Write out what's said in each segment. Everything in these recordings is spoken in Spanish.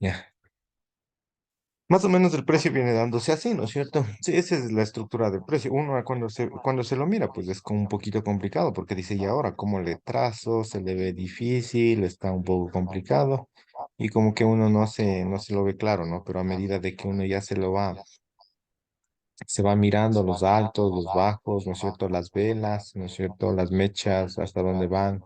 Ya. Más o menos el precio viene dándose así, ¿no es cierto? Sí, esa es la estructura del precio. Uno cuando se lo mira, pues es como un poquito complicado porque dice, y ahora, ¿cómo le trazo? Se le ve difícil, está un poco complicado y como que uno no se lo ve claro, ¿no? Pero a medida de que uno ya se va mirando los altos, los bajos, ¿no es cierto? Las velas, ¿no es cierto? Las mechas, hasta dónde van.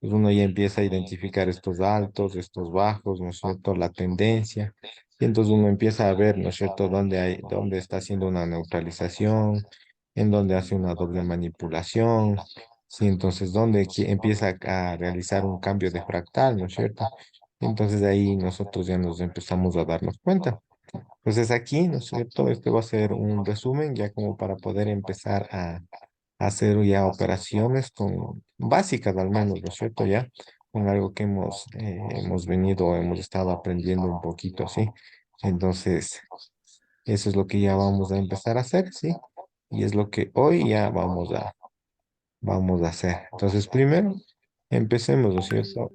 Pues uno ya empieza a identificar estos altos, estos bajos, ¿no es cierto? La tendencia. Y entonces uno empieza a ver, ¿no es cierto?, dónde está haciendo una neutralización, en dónde hace una doble manipulación. Sí, entonces dónde empieza a realizar un cambio de fractal, ¿no es cierto? Entonces ahí nosotros ya nos empezamos a darnos cuenta. Entonces aquí, ¿no es cierto? Este va a ser un resumen ya como para poder empezar a hacer ya operaciones con básicas al menos, ¿no es cierto? Ya con algo que hemos estado aprendiendo un poquito, ¿sí? Entonces, eso es lo que ya vamos a empezar a hacer, ¿sí? Y es lo que hoy ya vamos a hacer. Entonces, primero, empecemos, ¿no es cierto?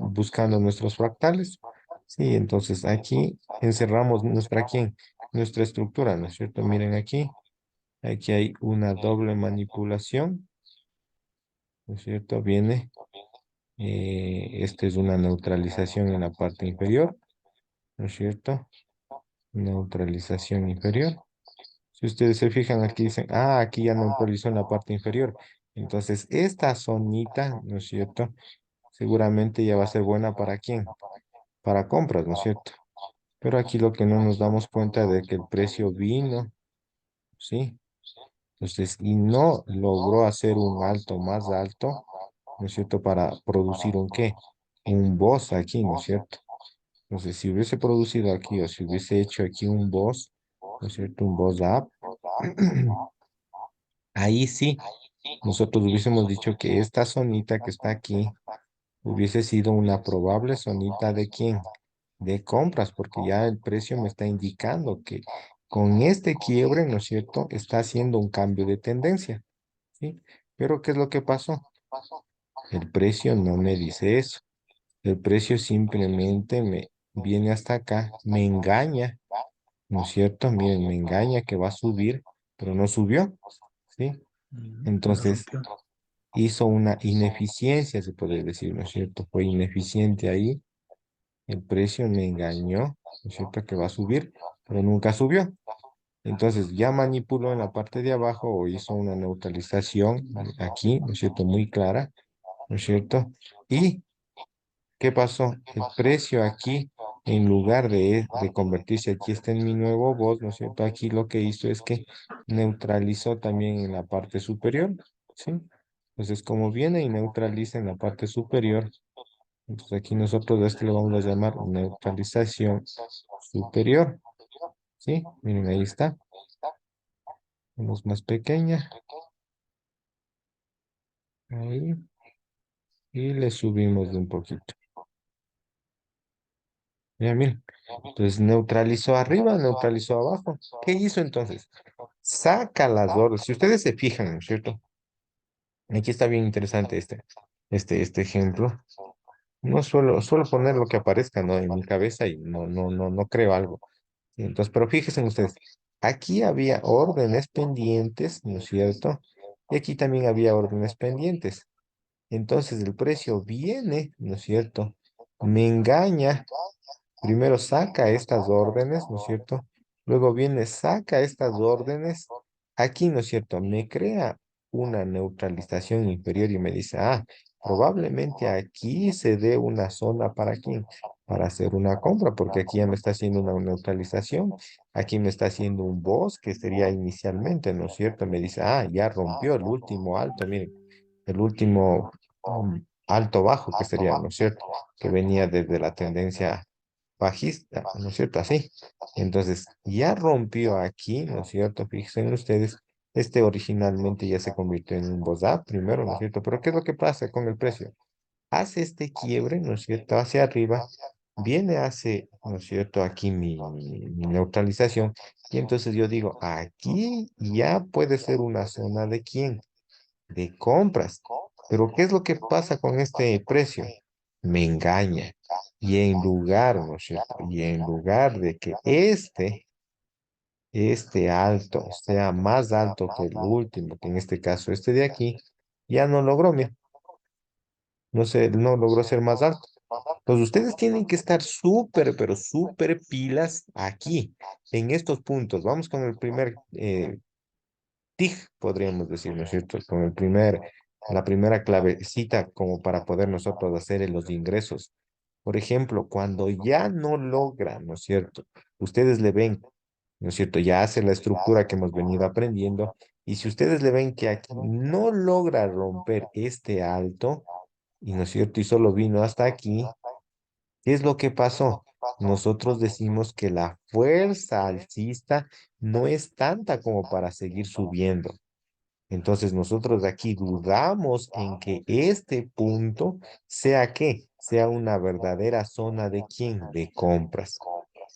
Buscando nuestros fractales. Sí, entonces aquí encerramos ¿quién? Nuestra estructura, ¿no es cierto? Miren aquí, aquí hay una doble manipulación, ¿no es cierto? Viene, esta es una neutralización en la parte inferior, ¿no es cierto? Neutralización inferior. Si ustedes se fijan aquí, dicen, ah, aquí ya neutralizó en la parte inferior. Entonces, esta zonita, ¿no es cierto? Seguramente ya va a ser buena para quién, para compras, ¿no es cierto? Pero aquí lo que no nos damos cuenta de que el precio vino, ¿sí? Entonces, y no logró hacer un alto más alto, ¿no es cierto? Para producir un qué, un boss aquí, ¿no es cierto? Entonces, si hubiese producido aquí o si hubiese hecho aquí un boss, ¿no es cierto? Un boss up, ahí sí, nosotros hubiésemos dicho que esta zonita que está aquí hubiese sido una probable zonita de quién, de compras, porque ya el precio me está indicando que con este quiebre, ¿no es cierto?, está haciendo un cambio de tendencia, ¿sí? Pero ¿qué es lo que pasó? El precio no me dice eso. El precio simplemente me viene hasta acá, me engaña, ¿no es cierto? Miren, me engaña que va a subir, pero no subió, ¿sí? La Entonces rompió. hizo una ineficiencia, se puede decir, ¿no es cierto? Fue ineficiente ahí. El precio me engañó, ¿no es cierto? Que va a subir, pero nunca subió. Entonces ya manipuló en la parte de abajo o hizo una neutralización aquí, ¿no es cierto? Muy clara, ¿no es cierto? ¿Y qué pasó? El precio aquí, en lugar de convertirse aquí está en mi nuevo voz, ¿no es cierto? Aquí lo que hizo es que neutralizó también en la parte superior, ¿sí? Entonces como viene y neutraliza en la parte superior, entonces aquí nosotros a esto lo vamos a llamar neutralización superior, ¿sí? Miren, ahí está. Vamos más pequeña, ahí, y le subimos de un poquito. Ya, miren. Entonces neutralizó arriba, neutralizó abajo. ¿Qué hizo entonces? Saca las órdenes. Si ustedes se fijan, ¿no es cierto? Aquí está bien interesante este ejemplo. No suelo poner lo que aparezca, ¿no? En mi cabeza y no creo algo. Sí, entonces, pero fíjense ustedes, aquí había órdenes pendientes, ¿no es cierto? Y aquí también había órdenes pendientes. Entonces el precio viene, ¿no es cierto? Me engaña. Primero saca estas órdenes, ¿no es cierto? Luego viene, saca estas órdenes. Aquí, ¿no es cierto? Me crea una neutralización inferior y me dice, ah, probablemente aquí se dé una zona para quién, para hacer una compra, porque aquí ya me está haciendo una neutralización. Aquí me está haciendo un boss que sería inicialmente, ¿no es cierto? Me dice, ah, ya rompió el último alto, miren, el último alto bajo que sería, ¿no es cierto? Que venía desde la tendencia bajista, ¿no es cierto? Así. Entonces, ya rompió aquí, ¿no es cierto? Fíjense ustedes, este originalmente ya se convirtió en un BOSAP primero, ¿no es cierto? Pero ¿qué es lo que pasa con el precio? Hace este quiebre, ¿no es cierto? Hacia arriba, viene, hace, ¿no es cierto? Aquí mi neutralización. Y entonces yo digo, aquí ya puede ser una zona de quién, de compras. Pero ¿qué es lo que pasa con este precio? Me engaña. y en lugar, ¿no es cierto? Y en lugar de que este alto sea más alto que el último, que en este caso este de aquí, ya no logró, mira, no logró ser más alto. Entonces ustedes tienen que estar súper, pero súper pilas aquí, en estos puntos. Vamos con el primer TIG, podríamos decir, ¿no es cierto? Con la primera clavecita como para poder nosotros hacer los ingresos. Por ejemplo, cuando ya no logra, ¿no es cierto? Ustedes le ven, ¿no es cierto? Ya hace la estructura que hemos venido aprendiendo. Y si ustedes le ven que aquí no logra romper este alto, y no es cierto, y solo vino hasta aquí, ¿qué es lo que pasó? Nosotros decimos que la fuerza alcista no es tanta como para seguir subiendo. Entonces nosotros de aquí dudamos en que este punto sea qué, sea una verdadera zona de quién, de compras.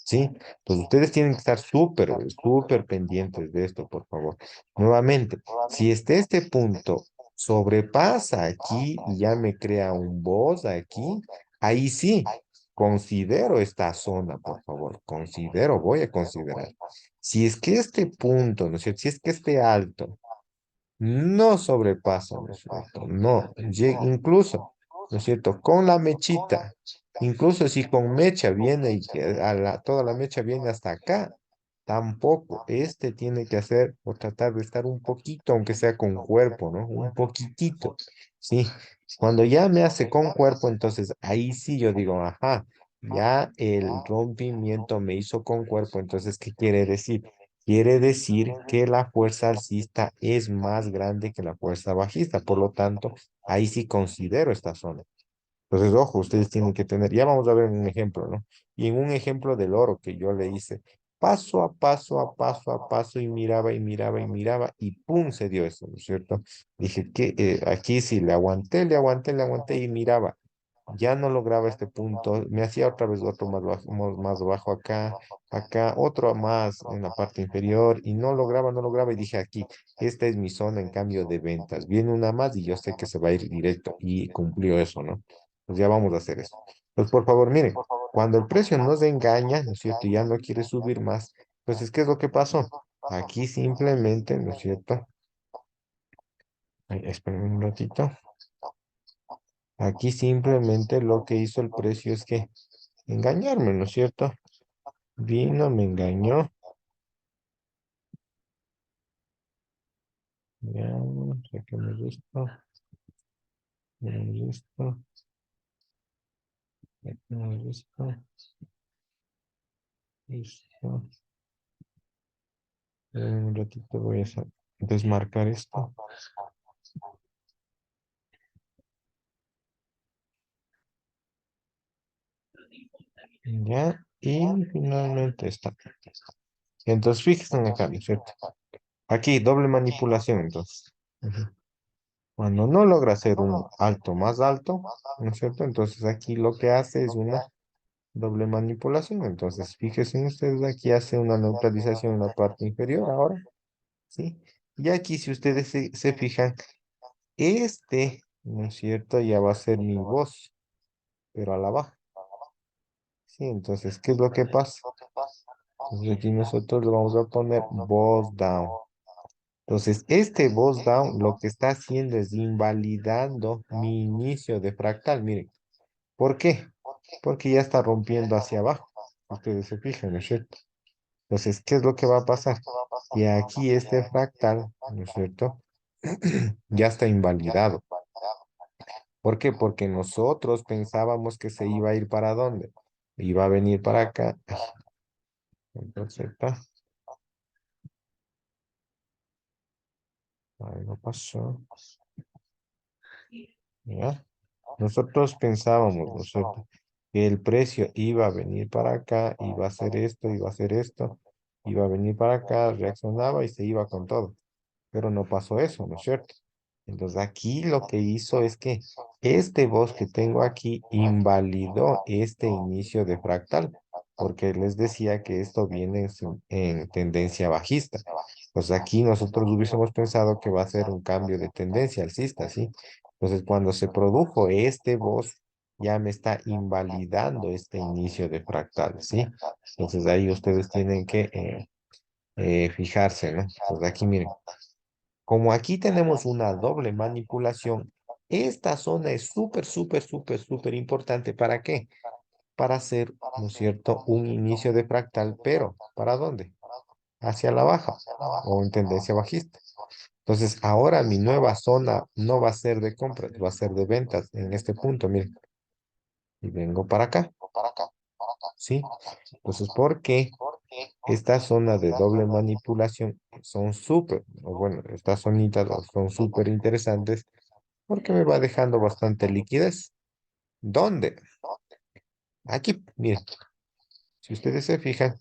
¿Sí? Entonces ustedes tienen que estar súper, súper pendientes de esto, por favor. Nuevamente, si este punto sobrepasa aquí y ya me crea un boss aquí, ahí sí, considero esta zona, por favor. Considero, voy a considerar. Si es que este punto, ¿no es cierto? Si es que este alto no sobrepasa, ¿no es cierto? No, incluso, ¿no es cierto? Con la mechita, incluso si con mecha viene y que toda la mecha viene hasta acá, tampoco, este tiene que hacer o tratar de estar un poquito, aunque sea con cuerpo, ¿no? Un poquitito, ¿sí? Cuando ya me hace con cuerpo, entonces ahí sí yo digo, ajá, ya el rompimiento me hizo con cuerpo, entonces, ¿qué quiere decir? Quiere decir que la fuerza alcista es más grande que la fuerza bajista, por lo tanto, ahí sí considero esta zona. Entonces, ojo, ustedes tienen que tener, ya vamos a ver un ejemplo, ¿no? Y en un ejemplo del oro que yo le hice, paso a paso, a paso a paso, y miraba y miraba y miraba, y ¡pum! Se dio eso, ¿no es cierto? Dije que aquí sí, le aguanté, le aguanté, le aguanté y miraba. Ya no lograba este punto, me hacía otra vez otro más bajo acá, acá, otro más en la parte inferior, y no lograba, y dije aquí, esta es mi zona en cambio de ventas. Viene una más y yo sé que se va a ir directo, y cumplió eso, ¿no? Pues ya vamos a hacer eso. Pues por favor, miren, cuando el precio nos engaña, ¿no es cierto? Y ya no quiere subir más, entonces, ¿qué es lo que pasó? Aquí simplemente, ¿no es cierto? Ay, esperen un ratito. Aquí simplemente lo que hizo el precio es que engañarme, ¿no es cierto? Vino, me engañó. Ya, saquemos esto, saquemos esto, saquemos esto, esto. Un ratito voy a desmarcar esto. Ya, y finalmente está. Entonces, fíjense acá, ¿no es cierto? Aquí, doble manipulación, entonces. Ujú. Cuando no logra hacer un alto más alto, ¿no es cierto? Entonces aquí lo que hace es una doble manipulación. Entonces, fíjense ustedes, aquí hace una neutralización en la parte inferior ahora, ¿sí? Y aquí, si ustedes se fijan, ¿no es cierto? Ya va a ser mi voz, pero a la baja, ¿sí? Entonces, ¿qué es lo que pasa? Entonces aquí nosotros le vamos a poner voz down. Entonces, este boss down lo que está haciendo es invalidando mi inicio de fractal. Miren, ¿por qué? Porque ya está rompiendo hacia abajo. Ustedes se fijan, ¿no es cierto? Entonces, ¿qué es lo que va a pasar? Que aquí este fractal, ¿no es cierto? Ya está invalidado. ¿Por qué? Porque nosotros pensábamos que se iba a ir para dónde. Iba a venir para acá. Entonces, ahí no pasó. ¿Ya? Nosotros pensábamos, ¿no es cierto? Que el precio iba a venir para acá, iba a hacer esto, iba a hacer esto, iba a venir para acá, reaccionaba y se iba con todo. Pero no pasó eso, ¿no es cierto? Entonces aquí lo que hizo es que este voz que tengo aquí invalidó este inicio de fractal, porque les decía que esto viene en tendencia bajista. Pues aquí nosotros hubiésemos pensado que va a ser un cambio de tendencia alcista, ¿sí? Entonces cuando se produjo este voz, ya me está invalidando este inicio de fractal, ¿sí? Entonces ahí ustedes tienen que fijarse, ¿no? Entonces aquí miren, como aquí tenemos una doble manipulación, esta zona es súper, súper, súper, súper importante. ¿Para qué? Para hacer, ¿no es cierto?, un inicio de fractal, pero ¿para dónde? Hacia la baja o en tendencia bajista. Entonces, ahora mi nueva zona no va a ser de compras, va a ser de ventas en este punto, miren. Y vengo para acá, ¿sí? Entonces, ¿por qué esta zona de doble manipulación son súper, o bueno, estas zonitas son súper interesantes porque me va dejando bastante liquidez? ¿Dónde? Aquí, miren, si ustedes se fijan,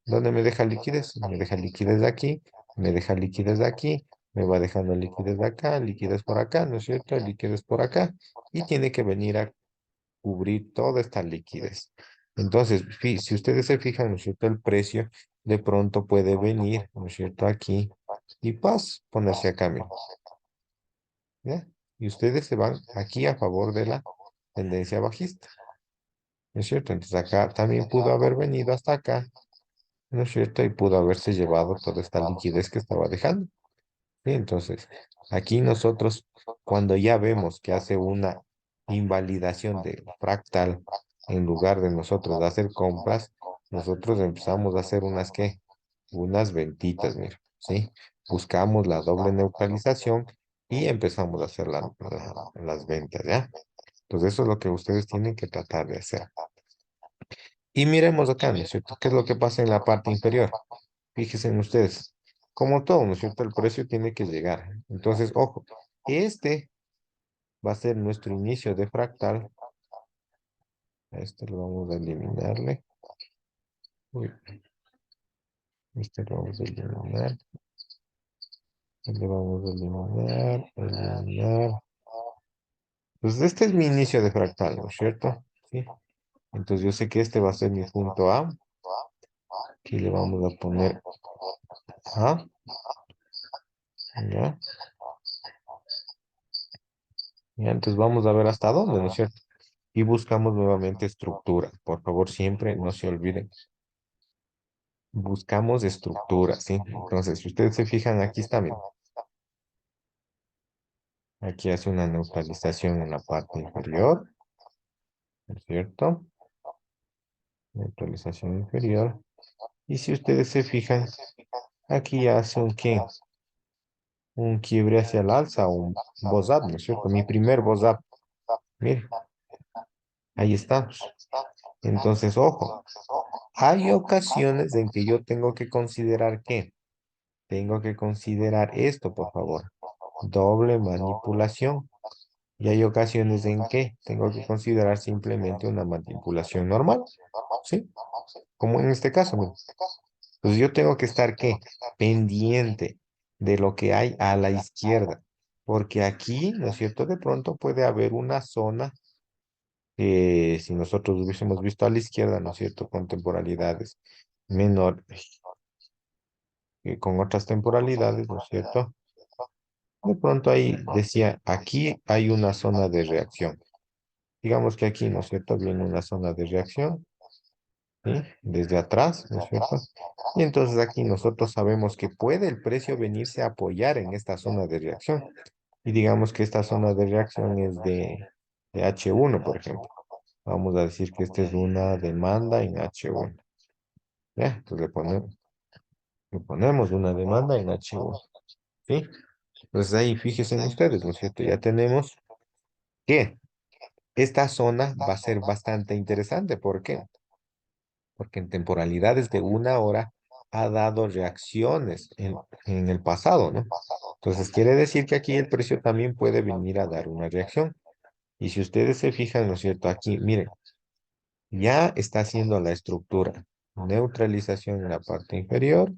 ¿dónde me deja liquidez? Me deja liquidez de aquí, me deja liquidez de aquí, me va dejando liquidez de acá, liquidez por acá, ¿no es cierto? Liquidez por acá, y tiene que venir a cubrir toda esta liquidez. Entonces, si ustedes se fijan, ¿no es cierto? El precio de pronto puede venir, ¿no es cierto? Aquí, y pas, ponerse acá, miren, ¿ya? Y ustedes se van aquí a favor de la tendencia bajista, ¿no es cierto? Entonces acá también pudo haber venido hasta acá, ¿no es cierto? Y pudo haberse llevado toda esta liquidez que estaba dejando. ¿Sí? Entonces, aquí nosotros, cuando ya vemos que hace una invalidación de fractal, en lugar de nosotros hacer compras, nosotros empezamos a hacer unas ventitas, mira, ¿sí? Buscamos la doble neutralización y empezamos a hacer las ventas, ¿ya? Entonces, eso es lo que ustedes tienen que tratar de hacer. Y miremos acá, ¿no es cierto? ¿Qué es lo que pasa en la parte inferior? Fíjense en ustedes, como todo, ¿no es cierto? El precio tiene que llegar. Entonces, ojo, este va a ser nuestro inicio de fractal. A este lo vamos a eliminarle. Uy, este lo vamos a eliminar. Este lo vamos a eliminar. Pues este es mi inicio de fractal, ¿no es cierto? Sí. Entonces yo sé que este va a ser mi punto A. Aquí le vamos a poner A. ¿Ya? Ya, entonces vamos a ver hasta dónde, ¿no es cierto? Y buscamos nuevamente estructura. Por favor, siempre no se olviden. Buscamos estructura, ¿sí? Entonces, si ustedes se fijan, aquí está, miren. Aquí hace una neutralización en la parte inferior, ¿no es cierto? Neutralización inferior. Y si ustedes se fijan, aquí hace un qué, un quiebre hacia el alza, un Bozap, ¿no es cierto? Mi primer Bozap. Miren, ahí estamos. Entonces, ojo, hay ocasiones en que yo tengo que considerar qué. Tengo que considerar esto, por favor. Doble manipulación. Y hay ocasiones en que tengo que considerar simplemente una manipulación normal, ¿sí? Como en este caso, mira. Pues yo tengo que estar, ¿qué? Pendiente de lo que hay a la izquierda, porque aquí, ¿no es cierto? De pronto puede haber una zona, si nosotros hubiésemos visto a la izquierda, ¿no es cierto? Con temporalidades menores, con otras temporalidades, ¿no es cierto? De pronto ahí decía, aquí hay una zona de reacción. Digamos que aquí, ¿no es cierto? Viene una zona de reacción, ¿sí? Desde atrás, ¿no es cierto? Y entonces aquí nosotros sabemos que puede el precio venirse a apoyar en esta zona de reacción. Y digamos que esta zona de reacción es de H1, por ejemplo. Vamos a decir que esta es una demanda en H1. ¿Ya? Entonces le ponemos una demanda en H1. ¿Sí? Entonces ahí fíjense en ustedes, ¿no es cierto? Ya tenemos que esta zona va a ser bastante interesante. ¿Por qué? Porque en temporalidades de una hora ha dado reacciones en el pasado, ¿no? Entonces quiere decir que aquí el precio también puede venir a dar una reacción. Y si ustedes se fijan, ¿no es cierto? Aquí, miren, ya está haciendo la estructura. Neutralización en la parte inferior,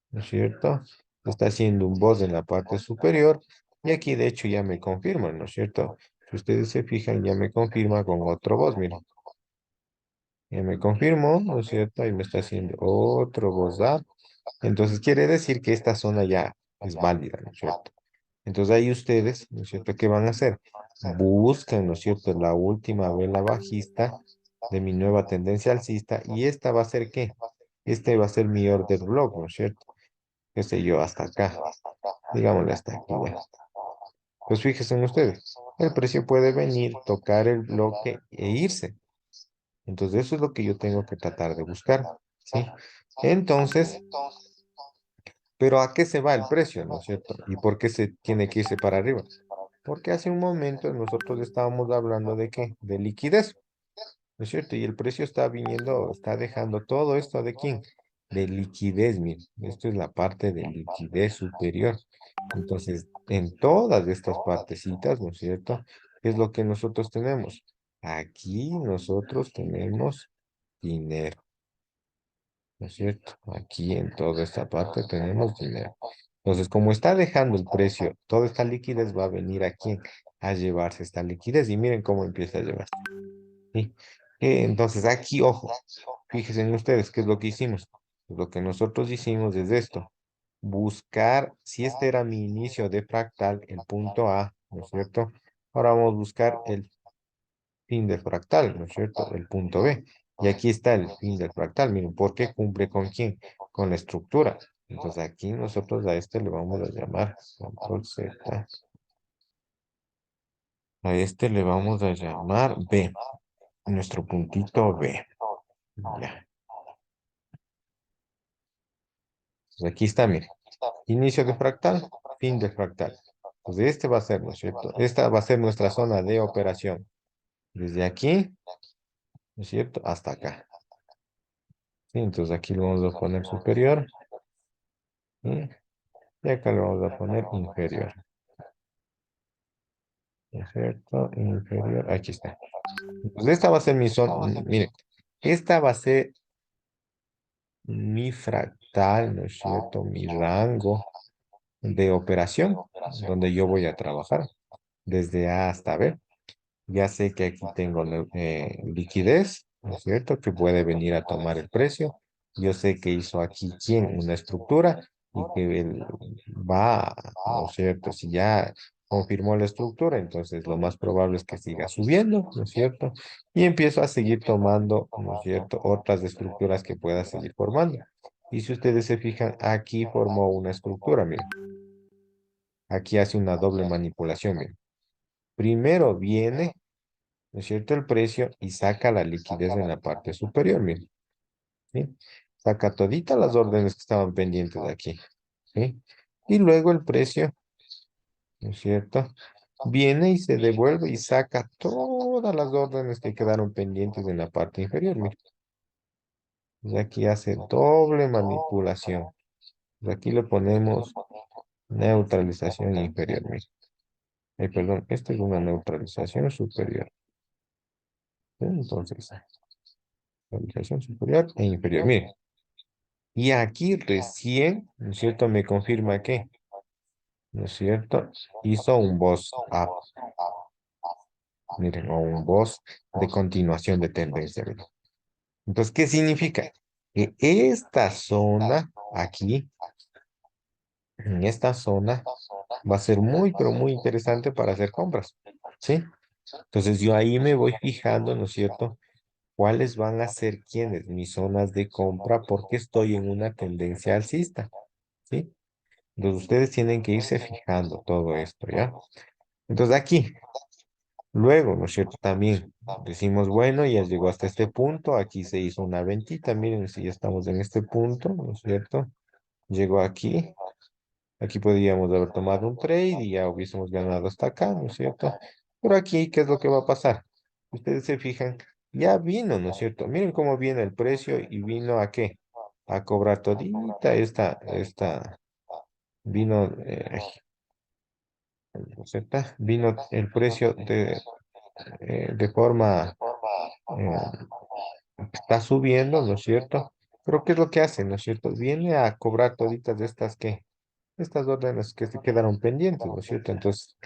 ¿no es cierto? Está haciendo un boss en la parte superior. Y aquí, de hecho, ya me confirma, ¿no es cierto? Si ustedes se fijan, ya me confirma con otro boss, miren. Ya me confirmó, ¿no es cierto? Y me está haciendo otro up. Entonces quiere decir que esta zona ya es válida, ¿no es cierto? Entonces ahí ustedes, ¿no es cierto? ¿Qué van a hacer? buscan, ¿no es cierto?, la última vela bajista de mi nueva tendencia alcista y esta va a ser ¿qué? Este va a ser mi order block, ¿no es cierto? Qué sé yo, hasta acá, digámosle hasta aquí ya. Pues fíjense en ustedes, el precio puede venir, tocar el bloque e irse. Entonces eso es lo que yo tengo que tratar de buscar, ¿sí? Entonces, pero ¿a qué se va el precio, no es cierto? ¿Y por qué se tiene que irse para arriba? Porque hace un momento nosotros estábamos hablando de qué, de liquidez, ¿no es cierto? Y el precio está viniendo, está dejando todo esto de quién, de liquidez, miren. Esto es la parte de liquidez superior. Entonces, en todas estas partecitas, ¿no es cierto? ¿Qué es lo que nosotros tenemos? Aquí nosotros tenemos dinero, ¿no es cierto? Aquí en toda esta parte tenemos dinero. Entonces, como está dejando el precio, toda esta liquidez va a venir aquí a llevarse esta liquidez. Y miren cómo empieza a llevarse. ¿Sí? Entonces, aquí, ojo, fíjense en ustedes, ¿qué es lo que hicimos? Pues lo que nosotros hicimos es esto. Buscar, si este era mi inicio de fractal, el punto A, ¿no es cierto? Ahora vamos a buscar el fin del fractal, ¿no es cierto? El punto B. Y aquí está el fin del fractal. Miren, ¿por qué cumple con quién? Con la estructura. Entonces aquí nosotros a este le vamos a llamar control Z. A este le vamos a llamar B. Nuestro puntito B. Ya. Entonces aquí está, miren. Inicio de fractal, fin de fractal. Entonces este va a ser, ¿no es cierto? Esta va a ser nuestra zona de operación. Desde aquí, ¿no es cierto? Hasta acá. ¿Sí? Entonces aquí lo vamos a poner superior. ¿Sí? Y acá le vamos a poner inferior. ¿No es cierto? Inferior. Aquí está. Entonces esta va a ser mi zona. Miren, esta va a ser mi fractal, ¿no es cierto? Mi rango de operación, donde yo voy a trabajar desde A hasta B. Ya sé que aquí tengo liquidez, ¿no es cierto? Que puede venir a tomar el precio. Yo sé que hizo aquí quién una estructura y que él va, ¿no es cierto? Si ya confirmó la estructura, entonces lo más probable es que siga subiendo, ¿no es cierto? Y empiezo a seguir tomando, ¿no es cierto? Otras estructuras que pueda seguir formando. Y si ustedes se fijan, aquí formó una estructura, miren. Aquí hace una doble manipulación, miren. Primero viene, ¿no es cierto? El precio y saca la liquidez en la parte superior, miren, ¿sí? Saca toditas las órdenes que estaban pendientes de aquí, ¿sí? Y luego el precio, ¿no es cierto? Viene y se devuelve y saca todas las órdenes que quedaron pendientes en la parte inferior, miren. Y aquí hace doble manipulación. Y aquí le ponemos neutralización inferior, miren. Ay, perdón, esta es una neutralización superior. ¿Sí? Entonces, neutralización superior e inferior, miren. Y aquí recién, ¿no es cierto? Me confirma que, ¿no es cierto? Hizo un boss up, miren, o un boss de continuación de tendencia, miren. Entonces, ¿qué significa? Que esta zona aquí, en esta zona, va a ser muy, pero muy interesante para hacer compras, ¿sí? Entonces, yo ahí me voy fijando, ¿no es cierto? ¿Cuáles van a ser quiénes? Mis zonas de compra, porque estoy en una tendencia alcista, ¿sí? Entonces ustedes tienen que irse fijando todo esto, ¿ya? Entonces aquí, luego, ¿no es cierto? También decimos, bueno, ya llegó hasta este punto, aquí se hizo una ventita, miren, si ya estamos en este punto, ¿no es cierto? Llegó aquí, aquí podríamos haber tomado un trade y ya hubiésemos ganado hasta acá, ¿no es cierto? Pero aquí, ¿qué es lo que va a pasar? Ustedes se fijan, ya vino, ¿no es cierto? Miren cómo viene el precio y vino a qué? A cobrar todita vino, ¿cierto? Vino el precio de forma, eh, está subiendo, ¿no es cierto? Pero ¿qué es lo que hace, no es cierto? Viene a cobrar toditas de estas que, estas órdenes que se quedaron pendientes, ¿no es cierto? Entonces,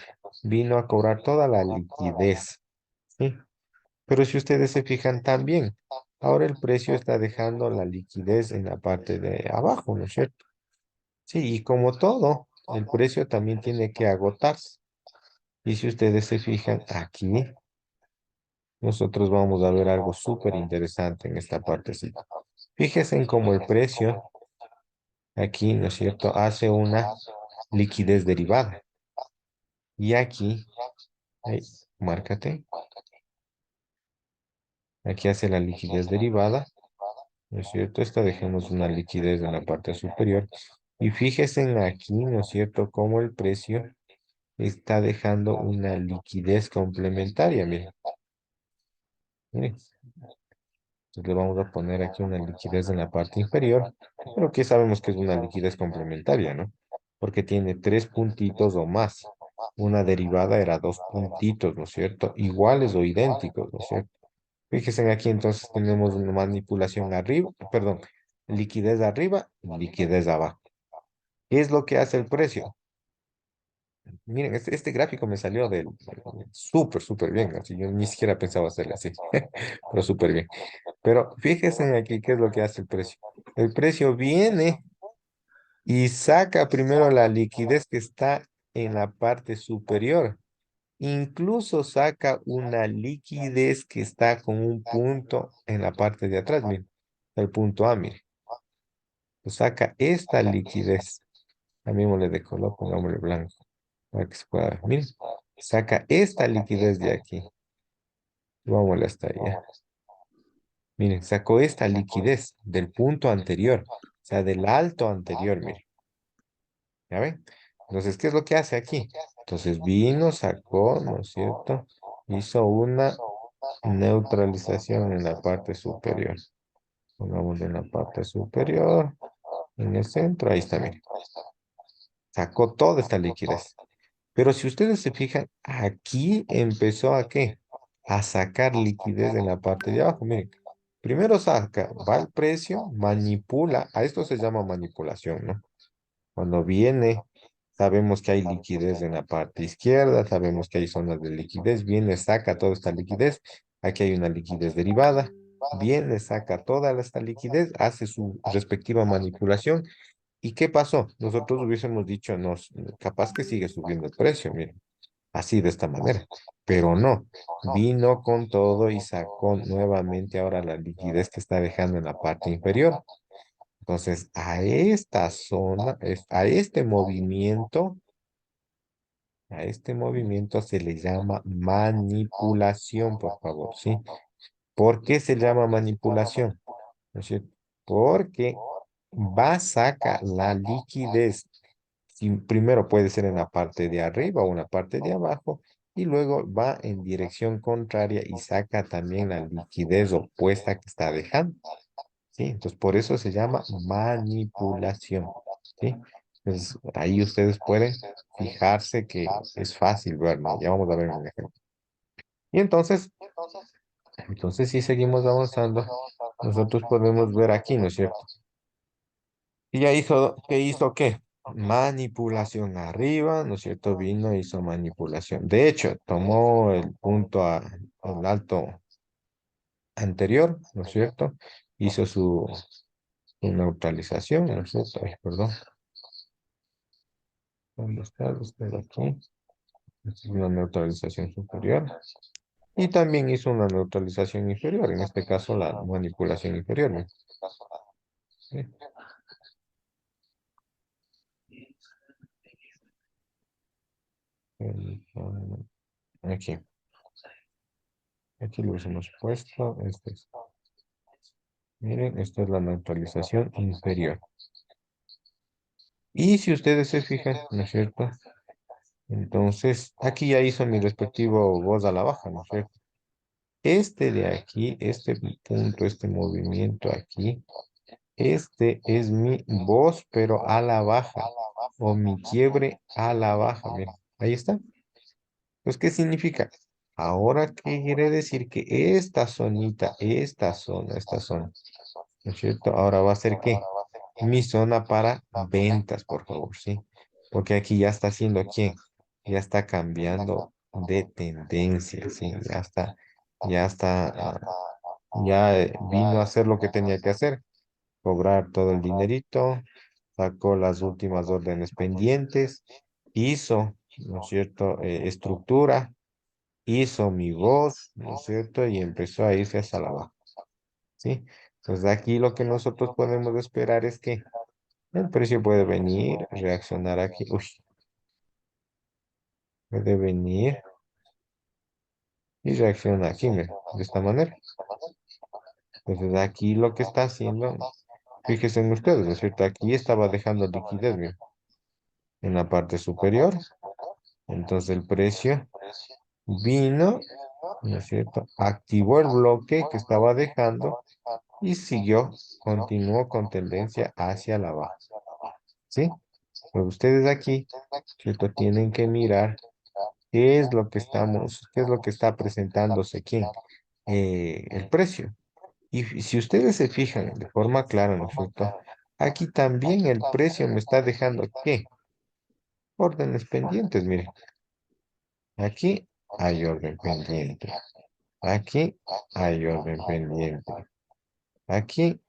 vino a cobrar toda la liquidez, ¿sí? Pero si ustedes se fijan también, ahora el precio está dejando la liquidez en la parte de abajo, ¿no es cierto? Sí, y como todo, el precio también tiene que agotarse. Y si ustedes se fijan aquí, nosotros vamos a ver algo súper interesante en esta partecita. Fíjense en cómo el precio aquí, ¿no es cierto?, hace una liquidez derivada. Y aquí, ahí, márcate, aquí hace la liquidez derivada, ¿no es cierto? Esta dejemos una liquidez en la parte superior. Y fíjense en aquí, ¿no es cierto?, cómo el precio está dejando una liquidez complementaria, miren. Miren, entonces le vamos a poner aquí una liquidez en la parte inferior, pero que sabemos que es una liquidez complementaria, ¿no? Porque tiene tres puntitos o más. Una derivada era dos puntitos, ¿no es cierto? Iguales o idénticos, ¿no es cierto? Fíjense aquí entonces tenemos una manipulación arriba, perdón, liquidez arriba y liquidez abajo. ¿Qué es lo que hace el precio? Miren, este gráfico me salió súper, súper bien. Así, yo ni siquiera pensaba hacerlo así, pero súper bien. Pero fíjense aquí qué es lo que hace el precio. El precio viene y saca primero la liquidez que está en la parte superior. Incluso saca una liquidez que está con un punto en la parte de atrás, miren, el punto A, mire. Pues saca esta liquidez. Llamémosle de color, pongámosle blanco, para que se pueda ver. Miren, saca esta liquidez de aquí. Vámonos hasta allá. Miren, sacó esta liquidez del punto anterior, o sea, del alto anterior, miren. ¿Ya ven? Entonces, ¿qué es lo que hace aquí? Entonces vino, sacó, ¿no es cierto? Hizo una neutralización en la parte superior. Pongamos en la parte superior, en el centro, ahí está, miren. Sacó toda esta liquidez. Pero si ustedes se fijan, aquí empezó a ¿qué? A sacar liquidez en la parte de abajo. Miren, primero saca, va al precio, manipula, a esto se llama manipulación, ¿no? Cuando viene, sabemos que hay liquidez en la parte izquierda, sabemos que hay zonas de liquidez, viene, saca toda esta liquidez, aquí hay una liquidez derivada, viene, saca toda esta liquidez, hace su respectiva manipulación. ¿Y qué pasó? Nosotros hubiésemos dicho, capaz que sigue subiendo el precio, miren, así de esta manera, pero no, vino con todo y sacó nuevamente ahora la liquidez que está dejando en la parte inferior. Entonces, a esta zona, a este movimiento se le llama manipulación, por favor, ¿sí? ¿Por qué se llama manipulación? ¿No es cierto? Porque va, saca la liquidez. Primero puede ser en la parte de arriba o en la parte de abajo, y luego va en dirección contraria y saca también la liquidez opuesta que está dejando. ¿Sí? Entonces, por eso se llama manipulación, ¿sí? Entonces, ahí ustedes pueden fijarse que es fácil ver, ¿no? Ya vamos a ver un ejemplo. Y entonces si seguimos avanzando, nosotros podemos ver aquí, ¿no es cierto? Y ya hizo, ¿qué hizo qué? Manipulación arriba, ¿no es cierto? Vino, hizo manipulación. De hecho, tomó el punto al alto anterior, ¿no es cierto? Hizo su neutralización, ¿no es cierto? Ay, perdón. ¿Dónde está? Está aquí. Esta es una neutralización superior. Y también hizo una neutralización inferior, en este caso la manipulación inferior, ¿no? Sí. Aquí, aquí lo hemos puesto. Miren, esta es la neutralización inferior. Y si ustedes se fijan, ¿no es cierto? Entonces, aquí ya hizo mi respectivo voz a la baja, ¿no es cierto? Este de aquí, este punto, este movimiento aquí, este es mi voz, pero a la baja, o mi quiebre a la baja. Miren, ahí está. Pues, ¿qué significa? Ahora, ¿qué quiere decir? Que esta zonita, esta zona, ¿no es cierto? Ahora va a ser ¿qué? Mi zona para ventas, por favor, ¿sí? Porque aquí ya está haciendo ¿quién? Ya está cambiando de tendencia, ¿sí? Ya vino a hacer lo que tenía que hacer, cobrar todo el dinerito, sacó las últimas órdenes pendientes, hizo ¿no es cierto? Estructura, hizo mi voz, ¿no es cierto? Y empezó a irse hacia la baja, ¿sí? Entonces aquí lo que nosotros podemos esperar es que el precio puede venir, reaccionar aquí, uy, puede venir y reacciona aquí, mira, de esta manera. Entonces aquí lo que está haciendo, fíjense en ustedes, ¿no es cierto? Aquí estaba dejando liquidez, mira, en la parte superior. Entonces el precio vino, ¿no es cierto? Activó el bloque que estaba dejando y siguió, continuó con tendencia hacia la baja, ¿sí? Pero ustedes aquí, ¿cierto? Tienen que mirar qué es lo que estamos, qué es lo que está presentándose aquí, el precio. Y si ustedes se fijan de forma clara, ¿no es cierto? Aquí también el precio me está dejando, ¿qué? Órdenes pendientes, miren. Aquí hay orden pendiente. Aquí hay orden pendiente. Aquí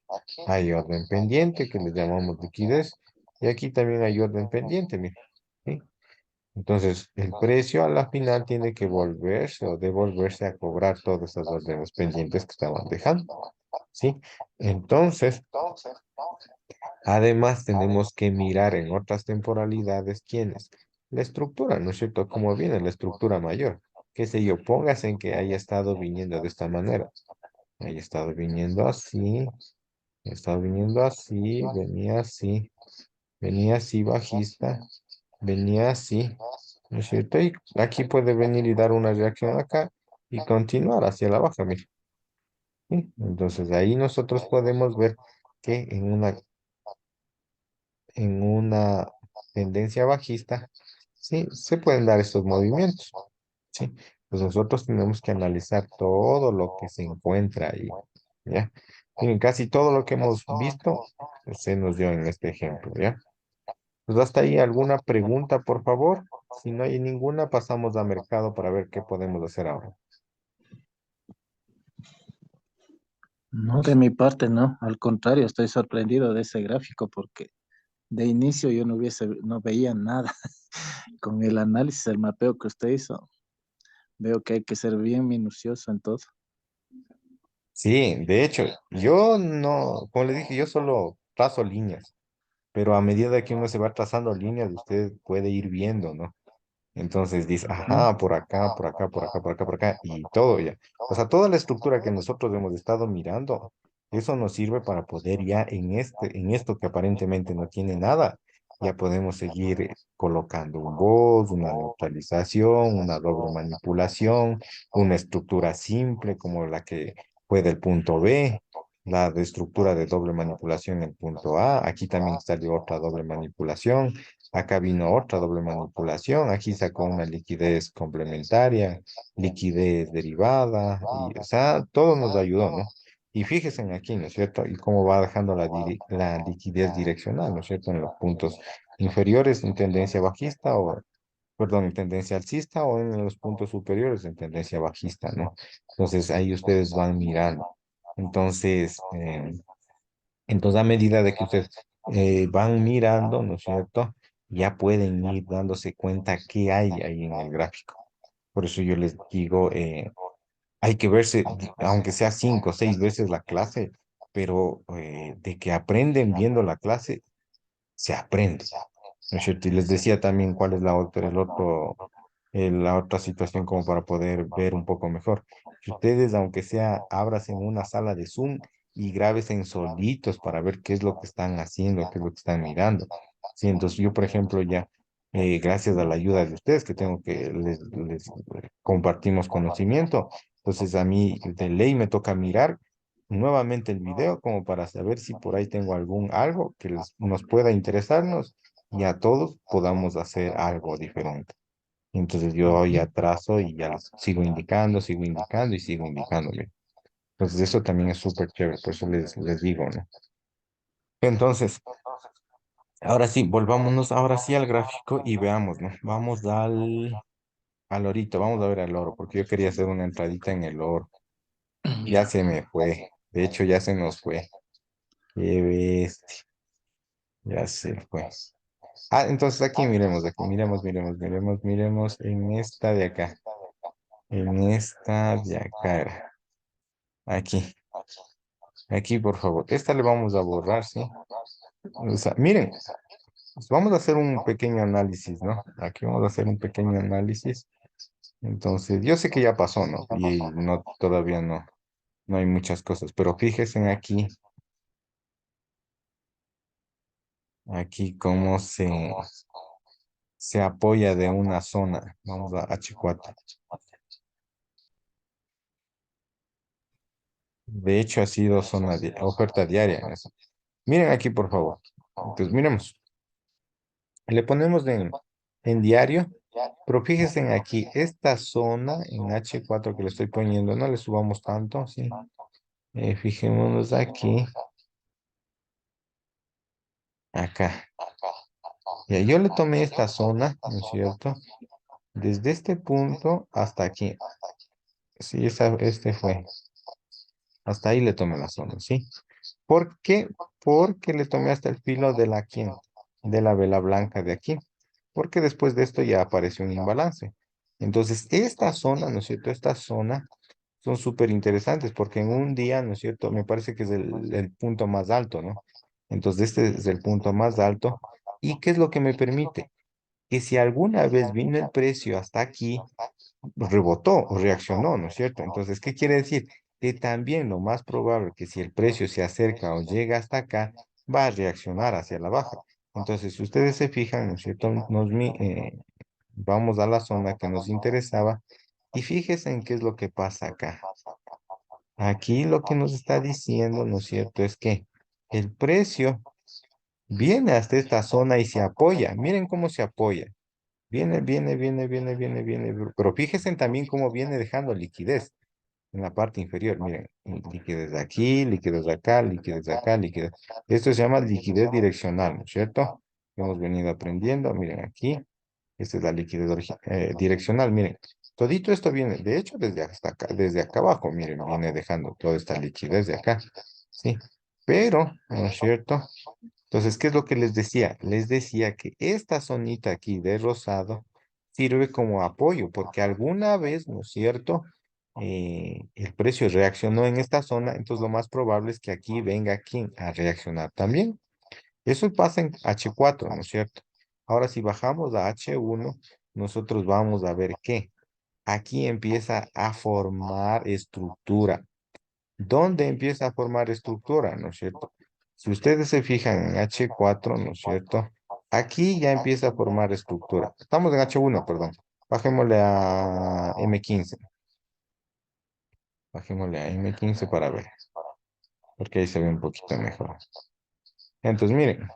hay orden pendiente que le llamamos liquidez. Y aquí también hay orden pendiente, miren. ¿Sí? Entonces, el precio a la final tiene que volverse o devolverse a cobrar todas esas órdenes pendientes que estaban dejando. ¿Sí? Entonces, además, tenemos que mirar en otras temporalidades quién es la estructura, ¿no es cierto? ¿Cómo viene la estructura mayor? Qué sé yo, póngase en que haya estado viniendo de esta manera. Haya estado viniendo así, ha estado viniendo así, venía así bajista, venía así, ¿no es cierto? Y aquí puede venir y dar una reacción acá y continuar hacia la baja, mira. ¿Sí? Entonces ahí nosotros podemos ver que en una tendencia bajista, sí, se pueden dar estos movimientos, ¿sí? Pues nosotros tenemos que analizar todo lo que se encuentra ahí, ¿ya? Miren, casi todo lo que hemos visto se nos dio en este ejemplo, ¿ya? Pues hasta ahí alguna pregunta, por favor. Si no hay ninguna, pasamos a mercado para ver qué podemos hacer ahora. No, de mi parte no, al contrario, estoy sorprendido de ese gráfico porque de inicio yo no veía nada. Con el análisis, el mapeo que usted hizo, veo que hay que ser bien minucioso en todo. Sí, de hecho, yo no, como le dije, yo solo trazo líneas, pero a medida que uno se va trazando líneas, usted puede ir viendo, ¿no? Entonces dice, Ujú. ajá, por acá, por acá, por acá, por acá, por acá, y todo ya. O sea, toda la estructura que nosotros hemos estado mirando, eso nos sirve para poder ya en esto que aparentemente no tiene nada, ya podemos seguir colocando un voz, una neutralización, una doble manipulación, una estructura simple como la que fue del punto B, la de estructura de doble manipulación en el punto A, aquí también salió otra doble manipulación. Acá vino otra doble manipulación, aquí sacó una liquidez complementaria, liquidez derivada, y, o sea, todo nos ayudó, ¿no? Y fíjense en aquí, ¿no es cierto? Y cómo va dejando la liquidez direccional, ¿no es cierto? En los puntos inferiores en tendencia bajista o, perdón, en tendencia alcista o en los puntos superiores en tendencia bajista, ¿no? Entonces ahí ustedes van mirando. Entonces, entonces, a medida de que ustedes van mirando, ¿no es cierto? Ya pueden ir dándose cuenta qué hay ahí en el gráfico. Por eso yo les digo, hay que verse, aunque sea 5 o 6 veces la clase, pero de que aprenden viendo la clase, se aprende. ¿No es cierto? Y les decía también cuál es la otra situación como para poder ver un poco mejor. Que ustedes, aunque sea, ábrase en una sala de Zoom y grábese en solitos para ver qué es lo que están haciendo, qué es lo que están mirando. Sí, entonces yo, por ejemplo, ya, gracias a la ayuda de ustedes, que tengo que les compartimos conocimiento, entonces a mí de ley me toca mirar nuevamente el video como para saber si por ahí tengo algo que nos pueda interesarnos y a todos podamos hacer algo diferente. Entonces yo ya trazo y ya les sigo indicando y sigo indicándole. Entonces eso también es súper chévere, por eso les digo, ¿no? Entonces, ahora sí, volvámonos ahora sí al gráfico y veamos, ¿no? Vamos al orito, vamos a ver al oro, porque yo quería hacer una entradita en el oro. Ya Ya. se me fue, de hecho ya se nos fue. Qué bestia, ya se fue. Entonces aquí miremos, miremos en esta de acá. En esta de acá era. Aquí, aquí, por favor. Esta le vamos a borrar, ¿sí? O sea, miren, pues vamos a hacer un pequeño análisis, ¿no? Aquí vamos a hacer un pequeño análisis. Entonces, yo sé que ya pasó, ¿no? Y no, todavía no, no hay muchas cosas, pero fíjense aquí, aquí cómo se apoya de una zona. Vamos a H4. De hecho, ha sido oferta diaria en eso. Miren aquí, por favor. Entonces, miremos. Le ponemos en diario, pero fíjense en aquí, esta zona en H4 que le estoy poniendo, no le subamos tanto, ¿sí? Fijémonos aquí, acá. Ya, yo le tomé esta zona, ¿no es cierto? Desde este punto hasta aquí. Sí, este fue. Hasta ahí le tomé la zona, ¿sí? ¿Por qué? Porque le tomé hasta el filo de la quien, de la vela blanca de aquí. Porque después de esto ya apareció un imbalance. Entonces, esta zona, ¿no es cierto? Esta zona son súper interesantes porque en un día, ¿no es cierto? Me parece que es el punto más alto, ¿no? Entonces, este es el punto más alto. ¿Y qué es lo que me permite? Que si alguna vez vino el precio hasta aquí, rebotó o reaccionó, ¿no es cierto? Entonces, ¿qué quiere decir? Que también lo más probable que si el precio se acerca o llega hasta acá, va a reaccionar hacia la baja. Entonces, si ustedes se fijan, ¿no es cierto? Vamos a la zona que nos interesaba y fíjense en qué es lo que pasa acá. Aquí lo que nos está diciendo, ¿no es cierto? Es que el precio viene hasta esta zona y se apoya. Miren cómo se apoya. Viene, pero fíjense también cómo viene dejando liquidez en la parte inferior. Miren, liquidez de aquí, liquidez de acá, liquidez de acá, liquidez. Esto se llama liquidez direccional, ¿no es cierto? Hemos venido aprendiendo, miren aquí, esta es la liquidez direccional, miren. Todito esto viene, de hecho, desde acá abajo, miren, viene dejando toda esta liquidez de acá, ¿sí? Pero, ¿no es cierto? Entonces, ¿qué es lo que les decía? Les decía que esta zonita aquí de rosado sirve como apoyo, porque alguna vez, ¿no es cierto? El precio reaccionó en esta zona, entonces lo más probable es que aquí venga quien a reaccionar también. Eso pasa en H4, ¿no es cierto? Ahora, si bajamos a H1, nosotros vamos a ver que aquí empieza a formar estructura. ¿Dónde empieza a formar estructura? ¿No es cierto? Si ustedes se fijan en H4, ¿no es cierto? Aquí ya empieza a formar estructura. Estamos en H1, perdón. Bajémosle a M15. Bajémosle a M15 para ver, porque ahí se ve un poquito mejor. Entonces, miren,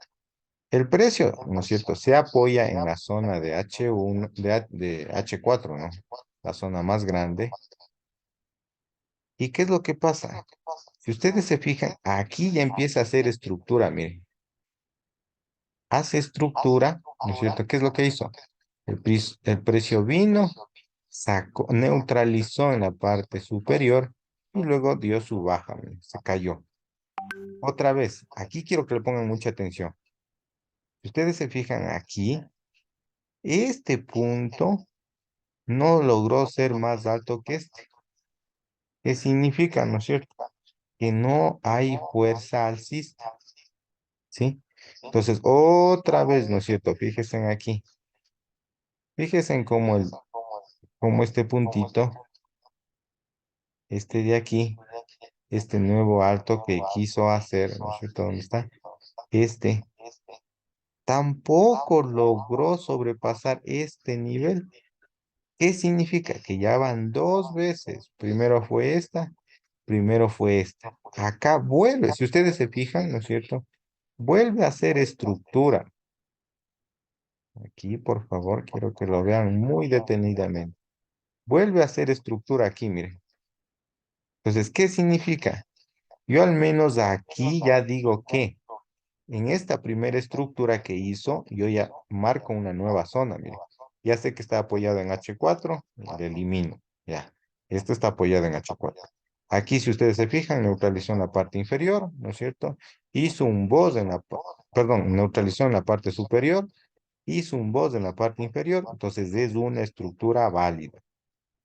el precio, ¿no es cierto? Se apoya en la zona de H1, de H4, ¿no? La zona más grande. ¿Y qué es lo que pasa? Si ustedes se fijan, aquí ya empieza a hacer estructura, miren. Hace estructura, ¿no es cierto? ¿Qué es lo que hizo? El precio vino, sacó, neutralizó en la parte superior y luego dio su baja, miren, se cayó. Otra vez, aquí quiero que le pongan mucha atención. Si ustedes se fijan aquí, este punto no logró ser más alto que este. ¿Qué significa, no es cierto? Que no hay fuerza alcista, ¿sí? Entonces, otra vez, ¿no es cierto? Fíjense en aquí. Fíjense en cómo este puntito, este de aquí, este nuevo alto que quiso hacer, ¿no es cierto? ¿Dónde está? Este tampoco logró sobrepasar este nivel. ¿Qué significa? Que ya van dos veces. Primero fue esta. Acá vuelve, si ustedes se fijan, ¿no es cierto? Vuelve a hacer estructura. Aquí, por favor, quiero que lo vean muy detenidamente. Vuelve a hacer estructura aquí, miren. Entonces, ¿qué significa? Yo al menos aquí ya digo que en esta primera estructura que hizo, yo ya marco una nueva zona, miren. Ya sé que está apoyado en H4, le elimino, ya. Esto está apoyado en H4. Aquí, si ustedes se fijan, neutralizó en la parte inferior, ¿no es cierto? Hizo un perdón, neutralizó en la parte superior hizo un boss en la parte inferior, entonces es una estructura válida,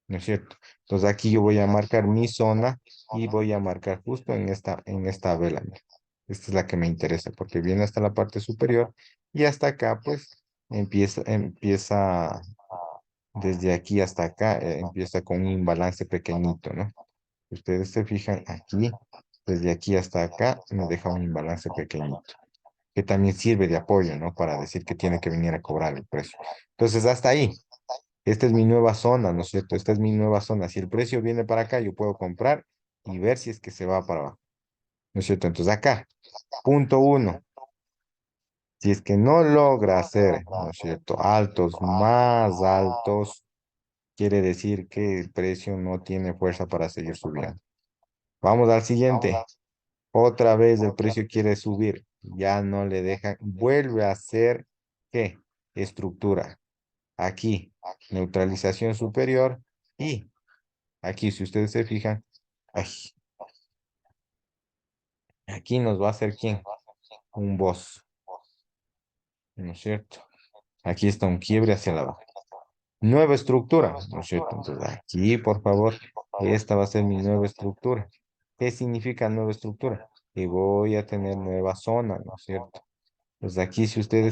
¿no es cierto? Entonces aquí yo voy a marcar mi zona y voy a marcar justo en esta vela. Mira. Esta es la que me interesa porque viene hasta la parte superior y hasta acá pues empieza desde aquí hasta acá, empieza con un imbalance pequeñito, ¿no? Si ustedes se fijan aquí, desde aquí hasta acá me deja un imbalance pequeñito que también sirve de apoyo, ¿no? Para decir que tiene que venir a cobrar el precio. Entonces, hasta ahí. Esta es mi nueva zona, ¿no es cierto? Esta es mi nueva zona. Si el precio viene para acá, yo puedo comprar y ver si es que se va para abajo, ¿no es cierto? Entonces, acá, punto uno. Si es que no logra hacer, ¿no es cierto? Altos más altos, quiere decir que el precio no tiene fuerza para seguir subiendo. Vamos al siguiente. Otra vez el precio quiere subir. Ya no le deja. Vuelve a hacer, ¿qué? Estructura. Aquí, neutralización superior. Y aquí, si ustedes se fijan, ay, aquí nos va a hacer ¿quién? Un boss. ¿No es cierto? Aquí está un quiebre hacia la baja. Nueva estructura. ¿No es cierto? Entonces aquí, por favor, esta va a ser mi nueva estructura. ¿Qué significa nueva estructura? Que voy a tener nueva zona, ¿no es cierto? Pues aquí, si ustedes